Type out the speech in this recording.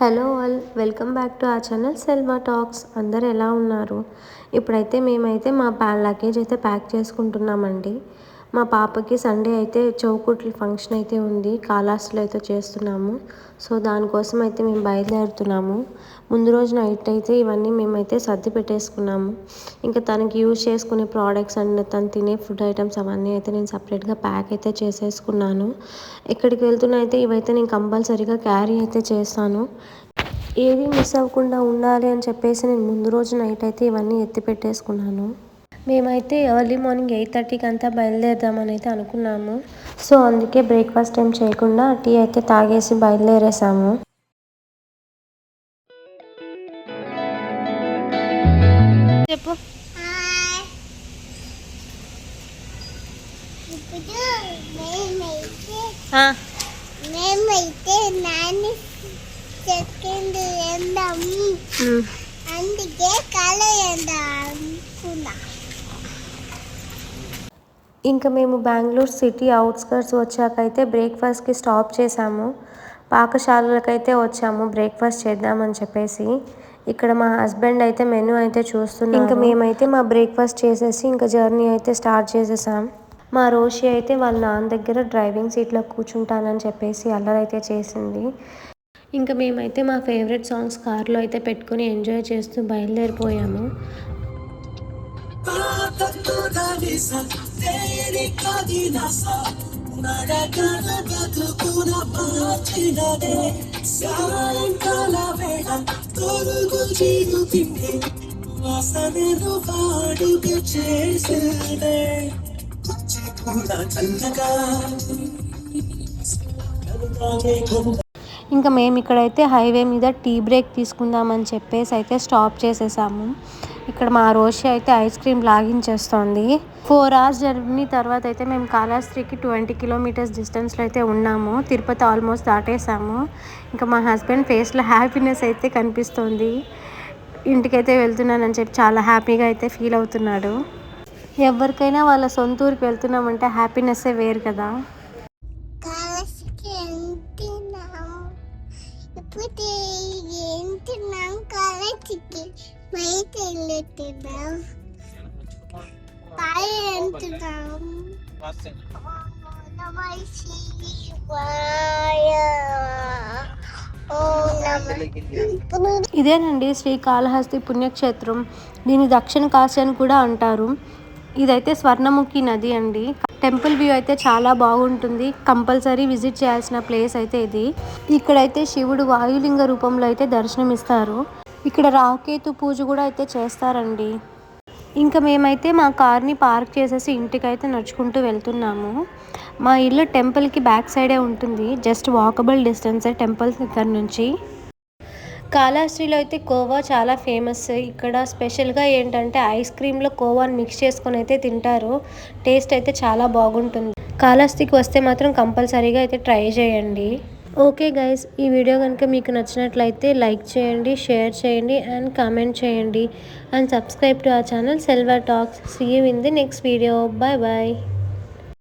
Hello all, welcome back to our channel Selva talks. అందరు ఎలా ఉన్నారు? ఇప్పుడైతే మేమైతే మా లగేజ్ అయితే ప్యాక్ చేసుకుంటున్నామండి. మా పాపకి సండే అయితే చౌకుట్ల ఫంక్షన్ అయితే ఉంది, కాళహస్తిలో అయితే చేస్తున్నాము. సో దానికోసం అయితే మేము బయలుదేరుతున్నాము. ముందు రోజు నైట్ అయితే ఇవన్నీ మేమైతే సర్ది పెట్టేసుకున్నాము. ఇంకా తనకి యూజ్ చేసుకునే ప్రోడక్ట్స్ అండ్ తను తినే ఫుడ్ ఐటమ్స్ అవన్నీ అయితే నేను సపరేట్గా ప్యాక్ అయితే చేసేసుకున్నాను. ఎక్కడికి వెళ్తున్నా అయితే ఇవైతే నేను కంపల్సరీగా క్యారీ అయితే చేస్తాను. ఏది మిస్ అవ్వకుండా ఉండాలి అని చెప్పేసి నేను ముందు రోజు నైట్ అయితే ఇవన్నీ ఎత్తి పెట్టేసుకున్నాను. మేమైతే ఎర్లీ మార్నింగ్ 8:30కి అంతా బయలుదేరదామని అయితే అనుకున్నాము. సో అందుకే బ్రేక్ఫాస్ట్ ఏం చేయకుండా టీ అయితే తాగేసి బయలుదేరేసాము. చెప్పు. మేమైతే నాని సెకండ్ ఎందాము అందుకే కళ అనుకున్నా. ఇంకా మేము బెంగళూరు సిటీ అవుట్స్కర్ట్స్ వచ్చాకైతే బ్రేక్ఫాస్ట్కి స్టాప్ చేసాము. పాకశాలలకైతే వచ్చాము బ్రేక్ఫాస్ట్ చేద్దామని చెప్పేసి. ఇక్కడ మా హస్బెండ్ అయితే మెనూ అయితే చూస్తున్నాం. ఇంకా మేమైతే మా బ్రేక్ఫాస్ట్ చేసేసి ఇంకా జర్నీ అయితే స్టార్ట్ చేసేసాం. మా రోషి అయితే వాళ్ళ నాన్న దగ్గర డ్రైవింగ్ సీట్లో కూర్చుంటానని చెప్పేసి అల్లరైతే చేసింది. ఇంకా మేమైతే మా ఫేవరెట్ సాంగ్స్ కార్లో అయితే పెట్టుకుని ఎంజాయ్ చేస్తూ బయలుదేరిపోయాము. ఇంకా మేము ఇక్కడైతే హైవే మీద టీ బ్రేక్ తీసుకుందామని చెప్పేసి అయితే స్టాప్ చేసేసాము. ఇక్కడ మా రోషి అయితే ఐస్ క్రీమ్ లాగించేస్తోంది. 4 hours జర్నీ తర్వాత అయితే మేము కాళహస్తికి 20 kilometers డిస్టెన్స్లో అయితే ఉన్నాము. తిరుపతి ఆల్మోస్ట్ దాటేసాము. ఇంకా మా హస్బెండ్ ఫేస్లో హ్యాపీనెస్ అయితే కనిపిస్తుంది. ఇంటికైతే వెళ్తున్నానని చెప్పి చాలా హ్యాపీగా అయితే ఫీల్ అవుతున్నాడు. ఎవరికైనా వాళ్ళ సొంత ఊరికి వెళ్తున్నామంటే హ్యాపీనెస్సే వేరు కదా. ఇదేనండి శ్రీకాళహస్తి పుణ్యక్షేత్రం. దీని దక్షిణ కాశీ అని కూడా అంటారు. ఇదైతే స్వర్ణముఖి నది అండి. టెంపుల్ వ్యూ అయితే చాలా బాగుంటుంది. కంపల్సరీ విజిట్ చేయాల్సిన ప్లేస్ అయితే ఇది. ఇక్కడైతే శివుడు వాయులింగ రూపంలో అయితే దర్శనమిస్తారు. ఇక్కడ రాహుకేతు పూజ కూడా అయితే చేస్తారండి. ఇంకా మేమైతే మా కార్ని పార్క్ చేసేసి ఇంటికైతే నడుచుకుంటూ వెళ్తున్నాము. మా ఇల్లు టెంపుల్కి బ్యాక్ సైడే ఉంటుంది. జస్ట్ వాకబుల్ డిస్టెన్సే టెంపుల్ దగ్గర నుంచి. కాళహస్తిలో అయితే కోవా చాలా ఫేమస్. ఇక్కడ స్పెషల్గా ఏంటంటే ఐస్ క్రీమ్లో కోవాని మిక్స్ చేసుకొని అయితే తింటారు. టేస్ట్ అయితే చాలా బాగుంటుంది. కాళహస్తికి వస్తే మాత్రం కంపల్సరీగా అయితే ట్రై చేయండి. ఓకే గైస్, ఈ వీడియో కనుక మీకు నచ్చినట్లయితే లైక్ చేయండి, షేర్ చేయండి అండ్ కామెంట్ చేయండి and subscribe to our channel Selva talks. See you in the next video. Bye bye.